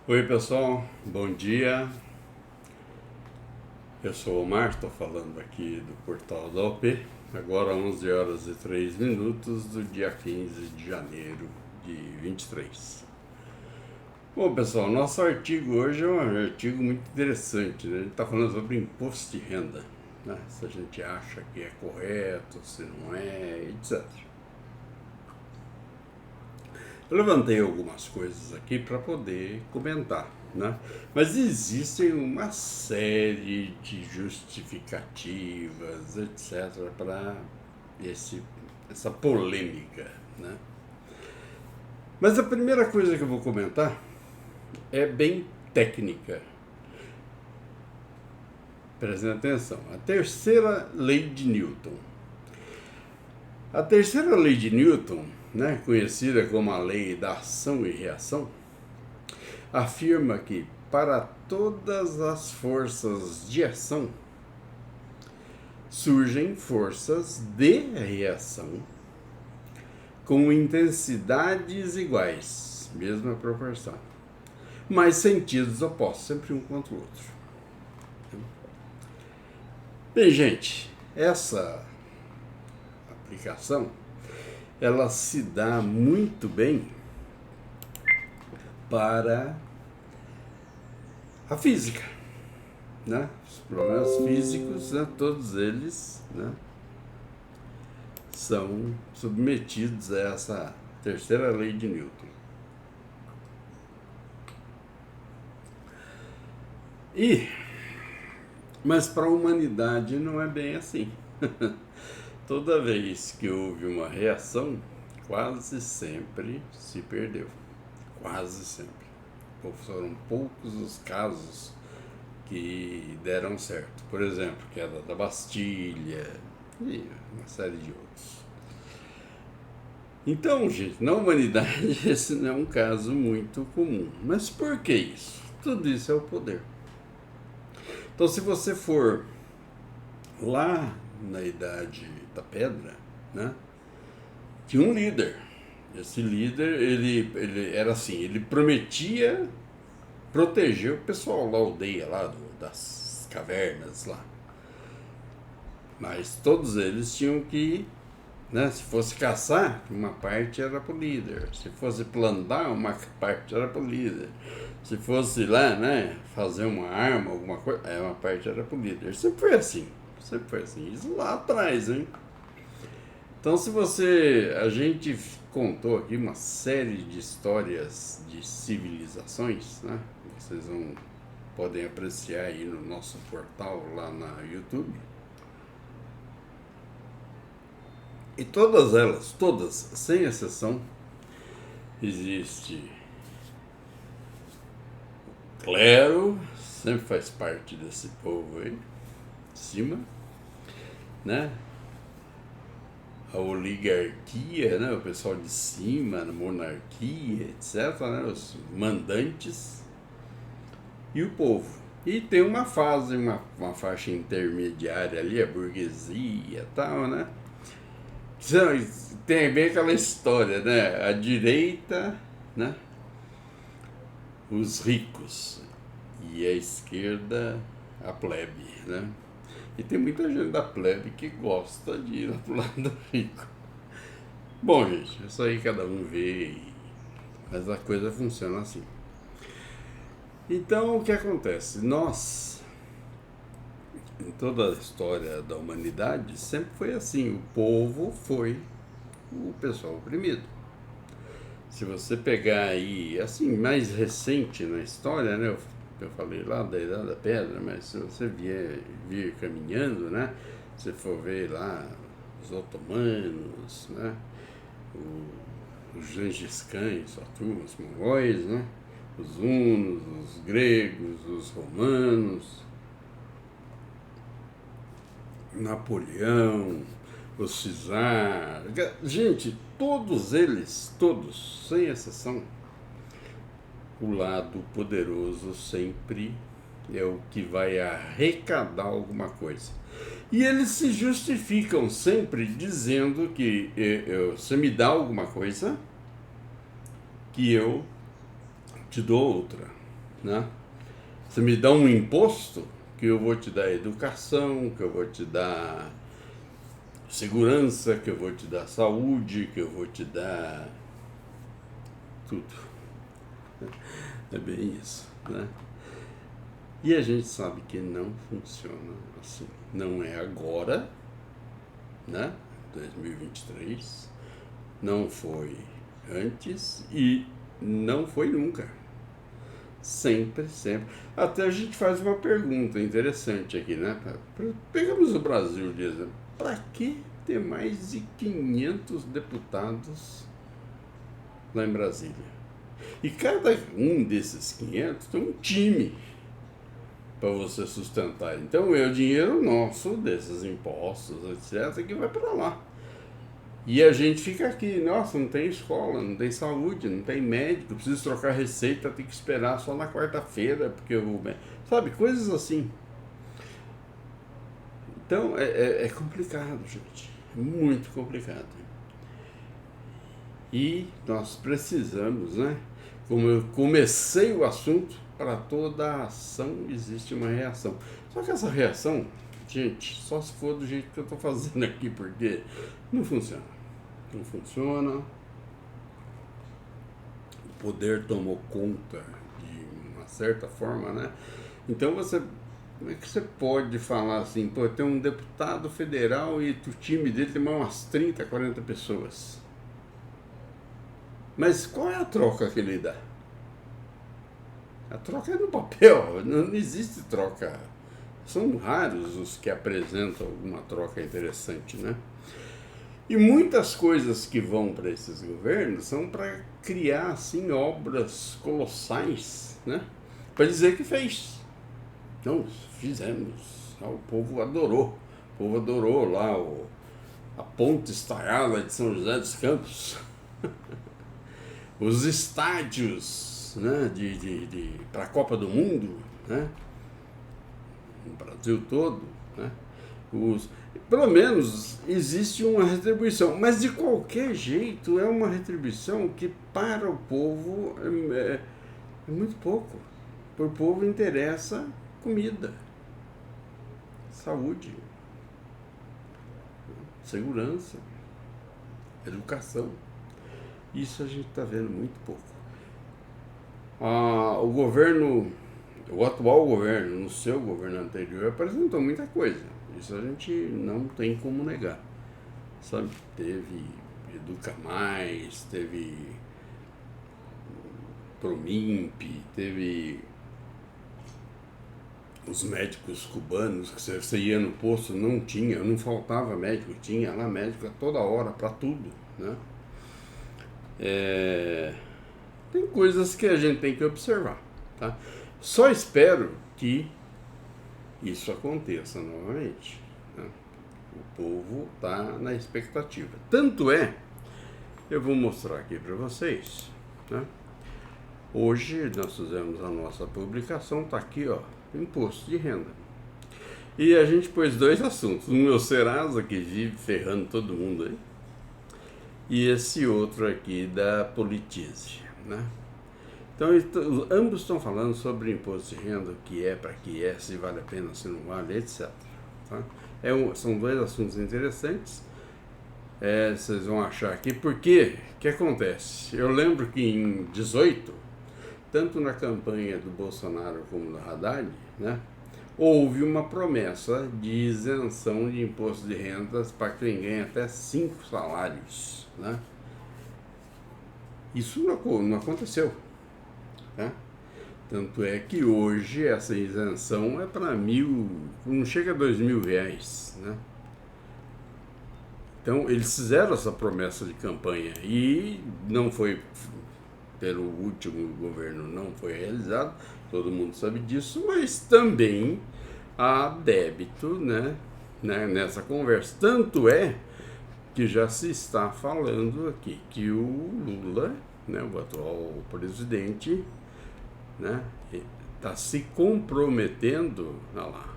Oi pessoal, bom dia. Eu sou o Omar, estou falando aqui do portal da OP. Agora 11 horas e 3 minutos do dia 15 de janeiro de 23. Bom pessoal, nosso artigo hoje é um artigo muito interessante, né? Ele está falando sobre imposto de renda, né? Se a gente acha que é correto, se não é, etc. Eu levantei algumas coisas aqui para poder comentar, né? Mas existem uma série de justificativas, etc., para essa polêmica, né? Mas a primeira coisa que eu vou comentar é bem técnica. Prestem atenção. A terceira lei de Newton. A terceira lei de Newton, né, conhecida como a lei da ação e reação, afirma que para todas as forças de ação surgem forças de reação com intensidades iguais, mesma proporção, mas sentidos opostos, sempre um contra o outro. Bem, gente, essa aplicação ela se dá muito bem para a física, né? Os problemas físicos, né? Todos eles, né, são submetidos a essa terceira lei de Newton. Mas para a humanidade não é bem assim. Toda vez que houve uma reação, quase sempre se perdeu. Quase sempre. Foram poucos os casos que deram certo. Por exemplo, queda da Bastilha e uma série de outros. Então, gente, na humanidade esse não é um caso muito comum. Mas por que isso? Tudo isso é o poder. Então, se você for lá na Idade da Pedra, né, tinha um líder. Esse líder, ele era assim, ele prometia proteger o pessoal da aldeia lá, das cavernas lá. Mas todos eles tinham que, né, se fosse caçar, uma parte era para o líder. Se fosse plantar, uma parte era para o líder. Se fosse lá, né, fazer uma arma, alguma coisa, uma parte era para o líder. Sempre foi assim. Sempre foi assim. Isso lá atrás, hein? Então, a gente contou aqui uma série de histórias de civilizações, né? Vocês podem apreciar aí no nosso portal lá na YouTube. E todas elas, todas, sem exceção, existe o clero, sempre faz parte desse povo aí, de cima, né? A oligarquia, né, o pessoal de cima, a monarquia, etc., né, os mandantes e o povo. E tem uma fase, uma faixa intermediária ali, a burguesia e tal, né? Tem bem aquela história, né? A direita, né, os ricos, e a esquerda, a plebe, né? E tem muita gente da plebe que gosta de ir lá pro lado rico. Bom, gente, isso aí cada um vê, mas a coisa funciona assim. Então, o que acontece? Nós, em toda a história da humanidade, sempre foi assim. O povo foi o pessoal oprimido. Se você pegar aí, assim, mais recente na história, né? Eu falei lá da Idade da Pedra, mas se você vir caminhando, né? Se for ver lá os otomanos, né? Os Gengis Khan, sua turma, os mongóis, né? Os hunos, os gregos, os romanos, Napoleão, os czar. Gente, todos eles, todos, sem exceção, o lado poderoso sempre é o que vai arrecadar alguma coisa. E eles se justificam sempre dizendo que você me dá alguma coisa que eu te dou outra. né? Você me dá um imposto que eu vou te dar educação, que eu vou te dar segurança, que eu vou te dar saúde, que eu vou te dar tudo. É bem isso, né? E a gente sabe que não funciona assim. Não é agora, né? 2023, não foi antes e não foi nunca. Sempre, sempre. Até a gente faz uma pergunta interessante aqui, né? Pegamos o Brasil de exemplo. Para que ter mais de 500 deputados lá em Brasília? E cada um desses 500 tem um time para você sustentar. Então é o dinheiro nosso, desses impostos, etc., que vai para lá. E a gente fica aqui, nossa, não tem escola, não tem saúde, não tem médico, preciso trocar receita, tem que esperar só na quarta-feira, porque eu vou... Sabe, coisas assim. Então é complicado, gente. É muito complicado. E nós precisamos, né? Como eu comecei o assunto, para toda ação existe uma reação. Só que essa reação, gente, só se for do jeito que eu estou fazendo aqui, porque não funciona. Não funciona. O poder tomou conta de uma certa forma, né? Então como é que você pode falar assim, pô, tem um deputado federal e o time dele tem umas 30, 40 pessoas. Mas qual é a troca que ele dá? A troca é no papel, não existe troca. São raros os que apresentam alguma troca interessante, né? E muitas coisas que vão para esses governos são para criar, assim, obras colossais, né? Para dizer que fez. Então, fizemos. O povo adorou. O povo adorou lá a ponte estaiada de São José dos Campos. Os estádios, né, para a Copa do Mundo, né, no Brasil todo, né, pelo menos existe uma retribuição, mas de qualquer jeito é uma retribuição que para o povo é muito pouco. Para o povo interessa comida, saúde, segurança, educação. Isso a gente está vendo muito pouco. O atual governo, no seu governo anterior, apresentou muita coisa. Isso a gente não tem como negar. Sabe, teve Educa Mais, teve Promimp, teve os médicos cubanos, que você ia no posto, não faltava médico, tinha lá médico a toda hora, para tudo, né? Tem coisas que a gente tem que observar, tá? Só espero que isso aconteça novamente, né? O povo está na expectativa. Tanto é, eu vou mostrar aqui para vocês, né? Hoje nós fizemos a nossa publicação, tá aqui, ó, imposto de renda. E a gente pôs dois assuntos, um é o Serasa, que vive ferrando todo mundo aí, e esse outro aqui da Politize, né? Então, ambos estão falando sobre imposto de renda, o que é, para que é, se vale a pena, se não vale, etc. Tá? São dois assuntos interessantes. Vocês vão achar aqui, porque o que acontece? Eu lembro que em 18, tanto na campanha do Bolsonaro como do Haddad, né, houve uma promessa de isenção de imposto de rendas para quem ganha até 5 salários, né? Isso não aconteceu, né? Tanto é que hoje essa isenção é para não chega a R$2.000, né? Então eles fizeram essa promessa de campanha e não foi, pelo último governo não foi realizado, todo mundo sabe disso, mas também há débito, né, nessa conversa. Tanto é que já se está falando aqui que o Lula, né, o atual presidente, né, está se comprometendo, olha lá,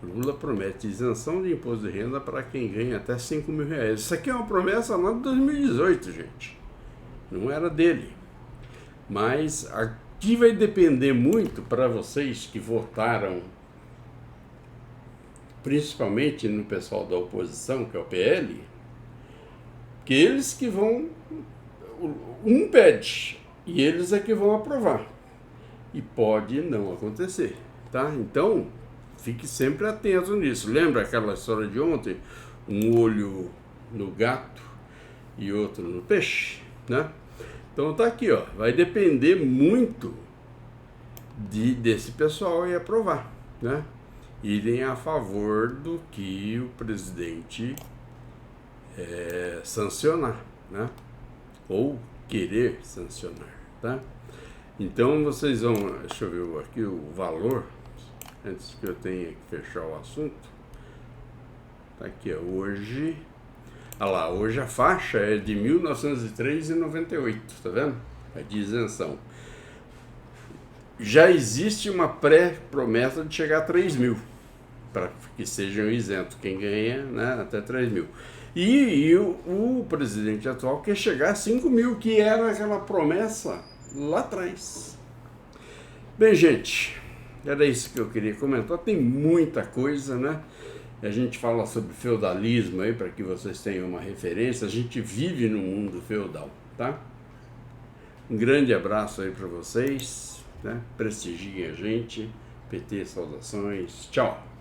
Lula promete isenção de imposto de renda para quem ganha até R$5.000. Isso aqui é uma promessa lá de 2018, gente. Não era dele. Mas que vai depender muito para vocês que votaram, principalmente no pessoal da oposição, que é o PL, que eles que vão, um pede, e eles é que vão aprovar. E pode não acontecer, tá? Então, fique sempre atento nisso. Lembra aquela história de ontem? Um olho no gato e outro no peixe, né? Então tá aqui, ó. Vai depender muito desse pessoal e aprovar, né? Irem a favor do que o presidente sancionar, né? Ou querer sancionar, tá? Então vocês vão, deixa eu ver aqui o valor, antes que eu tenha que fechar o assunto. Tá aqui, ó, hoje, olha lá, hoje a faixa é de R$ 1.903,98, tá vendo? É de isenção. Já existe uma pré-promessa de chegar a 3.000, para que sejam isentos, quem ganha, né, até 3.000. E o presidente atual quer chegar a 5.000, que era aquela promessa lá atrás. Bem, gente, era isso que eu queria comentar. Tem muita coisa, né? A gente fala sobre feudalismo aí, para que vocês tenham uma referência. A gente vive no mundo feudal, tá? Um grande abraço aí para vocês, né? Prestigiem a gente. PT, saudações. Tchau.